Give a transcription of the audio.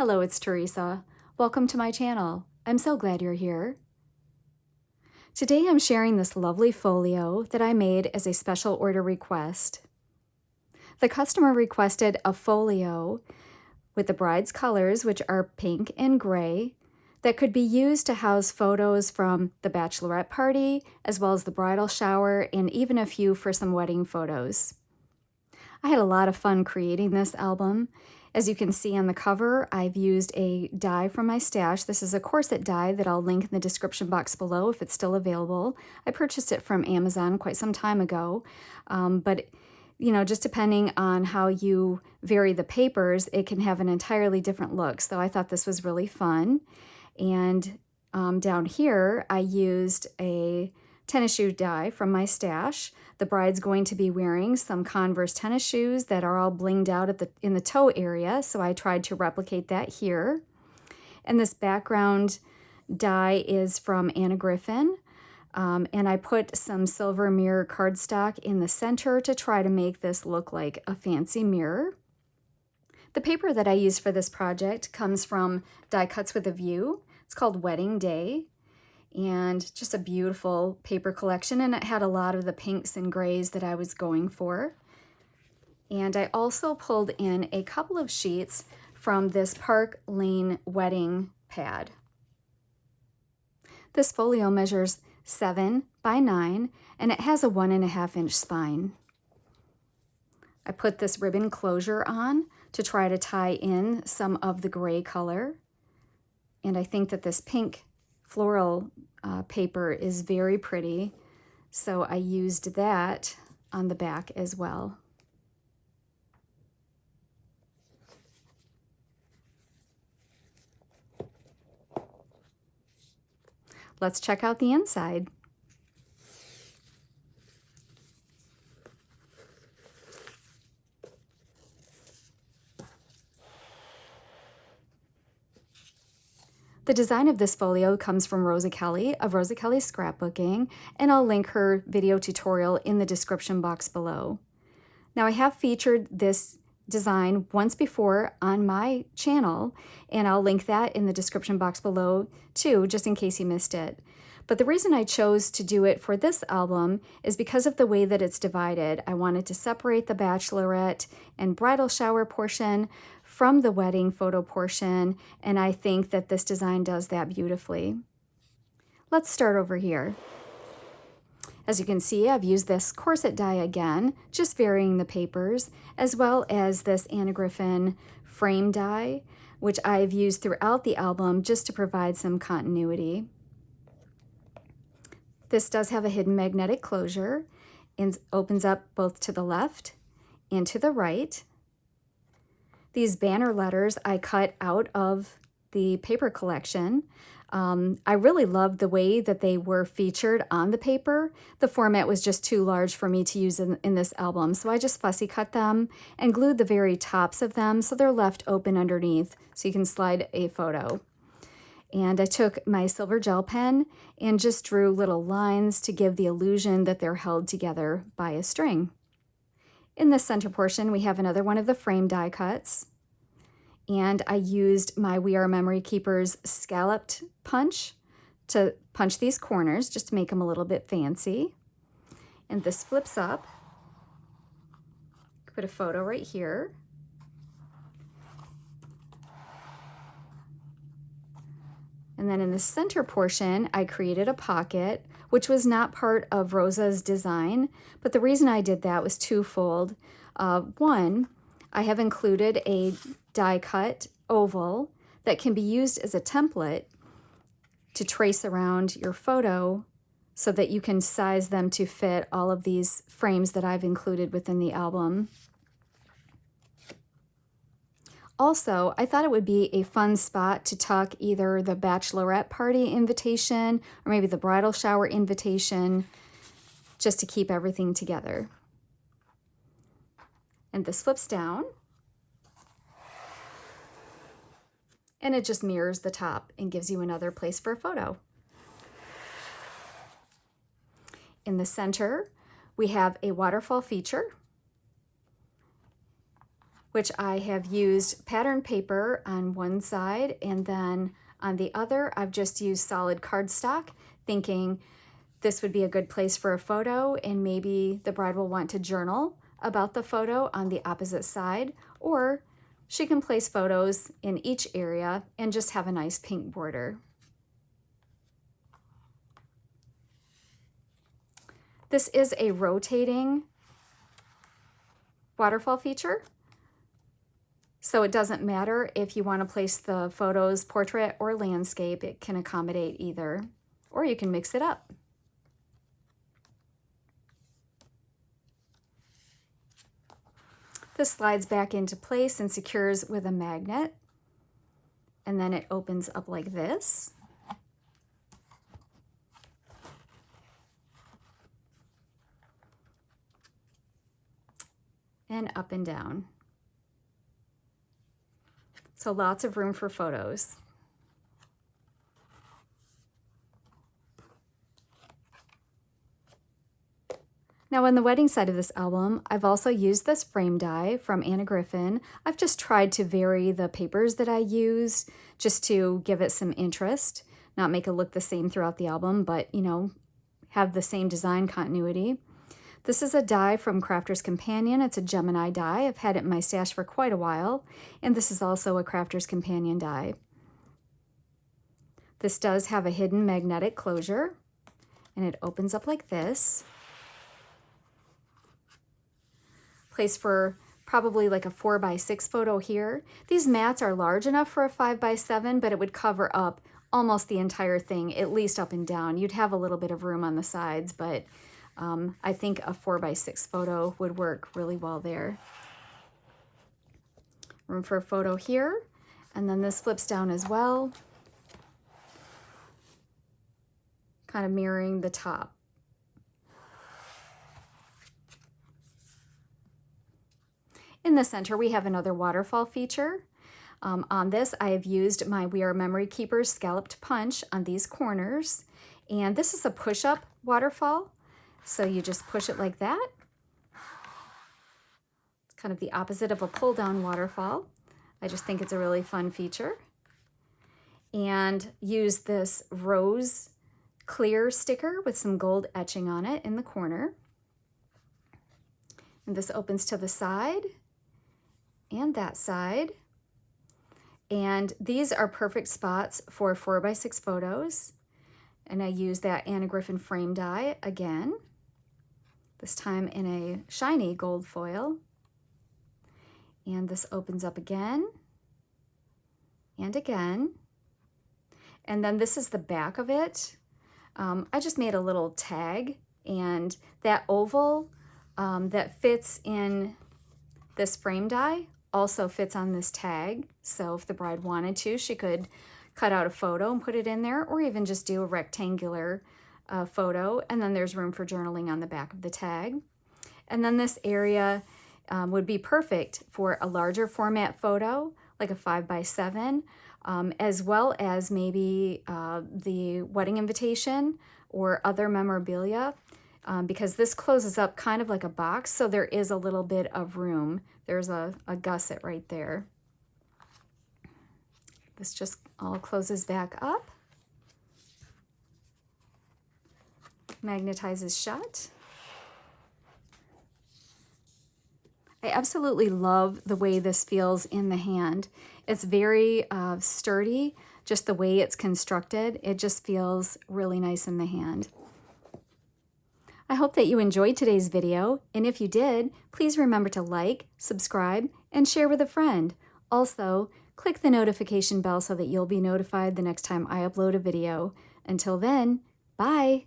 Hello, it's Teresa. Welcome to my channel. I'm so glad you're here. Today I'm sharing this lovely folio that I made as a special order request. The customer requested a folio with the bride's colors, which are pink and gray, that could be used to house photos from the bachelorette party, as well as the bridal shower, and even a few for some wedding photos. I had a lot of fun creating this album. As you can see on the cover, I've used a die from my stash. This is a corset die that I'll link in the description box below if it's still available. I purchased it from Amazon quite some time ago, but just depending on how you vary the papers, it can have an entirely different look. So I thought this was really fun. And down here, I used a tennis shoe die from my stash. The bride's going to be wearing some Converse tennis shoes that are all blinged out in the toe area, so I tried to replicate that here. And this background die is from Anna Griffin, and I put some silver mirror cardstock in the center to try to make this look like a fancy mirror. The paper that I used for this project comes from Die Cuts with a View. It's called Wedding Day. And just a beautiful paper collection, and it had a lot of the pinks and grays that I was going for. And I also pulled in a couple of sheets from this Park Lane wedding pad. This folio measures 7 by 9, and it has a 1.5-inch spine. I put this ribbon closure on to try to tie in some of the gray color, and I think that this pink floral paper is very pretty, so I used that on the back as well. Let's check out the inside. The design of this folio comes from Rosa Kelly of Rosa Kelly Scrapbooking, and I'll link her video tutorial in the description box below. Now, I have featured this design once before on my channel, and I'll link that in the description box below too, just in case you missed it. But the reason I chose to do it for this album is because of the way that it's divided. I wanted to separate the bachelorette and bridal shower portion from the wedding photo portion, and I think that this design does that beautifully. Let's start over here. As you can see, I've used this corset die again, just varying the papers, as well as this Anna Griffin frame die, which I've used throughout the album just to provide some continuity. This does have a hidden magnetic closure and opens up both to the left and to the right. These banner letters I cut out of the paper collection. I really loved the way that they were featured on the paper. The format was just too large for me to use in this album, so I just fussy cut them and glued the very tops of them so they're left open underneath so you can slide a photo. And I took my silver gel pen and just drew little lines to give the illusion that they're held together by a string. In the center portion, we have another one of the frame die cuts. And I used my We Are Memory Keepers scalloped punch to punch these corners just to make them a little bit fancy. And this flips up. Put a photo right here. And then in the center portion, I created a pocket, which was not part of Rosa's design, but the reason I did that was twofold. One, I have included a die cut oval that can be used as a template to trace around your photo so that you can size them to fit all of these frames that I've included within the album. Also, I thought it would be a fun spot to tuck either the bachelorette party invitation or maybe the bridal shower invitation, just to keep everything together. And this flips down, and it just mirrors the top and gives you another place for a photo. In the center, we have a waterfall feature. which I have used pattern paper on one side, and then on the other, I've just used solid cardstock, thinking this would be a good place for a photo, and maybe the bride will want to journal about the photo on the opposite side, or she can place photos in each area and just have a nice pink border. This is a rotating waterfall feature, so it doesn't matter if you want to place the photos portrait or landscape, it can accommodate either, or you can mix it up. This slides back into place and secures with a magnet, and then it opens up like this. And up and down. So lots of room for photos. Now on the wedding side of this album, I've also used this frame die from Anna Griffin. I've just tried to vary the papers that I use just to give it some interest, not make it look the same throughout the album, but have the same design continuity. This is a die from Crafter's Companion. It's a Gemini die. I've had it in my stash for quite a while, and this is also a Crafter's Companion die. This does have a hidden magnetic closure, and it opens up like this. Place for probably like a 4x6 photo here. These mats are large enough for a 5x7, but it would cover up almost the entire thing, at least up and down. You'd have a little bit of room on the sides, but I think a 4x6 photo would work really well there. Room for a photo here, and then this flips down as well, kind of mirroring the top. In the center, we have another waterfall feature. On this, I have used my We Are Memory Keepers scalloped punch on these corners, and this is a push-up waterfall. So you just push it like that. It's kind of the opposite of a pull-down waterfall. I just think it's a really fun feature. And use this rose clear sticker with some gold etching on it in the corner. And this opens to the side and that side. And these are perfect spots for 4x6 photos. And I use that Anna Griffin frame die again, this time in a shiny gold foil. And this opens up again and again. And then this is the back of it. I just made a little tag, and that oval that fits in this frame die also fits on this tag. So if the bride wanted to, she could cut out a photo and put it in there, or even just do a rectangular photo, and then there's room for journaling on the back of the tag. And then this area would be perfect for a larger format photo, like a 5x7, as well as maybe the wedding invitation or other memorabilia, because this closes up kind of like a box, so there is a little bit of room. There's a gusset right there. This just all closes back up, magnetizes shut. I absolutely love the way this feels in the hand. It's very sturdy, just the way it's constructed. It just feels really nice in the hand. I hope that you enjoyed today's video, and if you did, please remember to like, subscribe, and share with a friend. Also, click the notification bell so that you'll be notified the next time I upload a video. Until then, bye!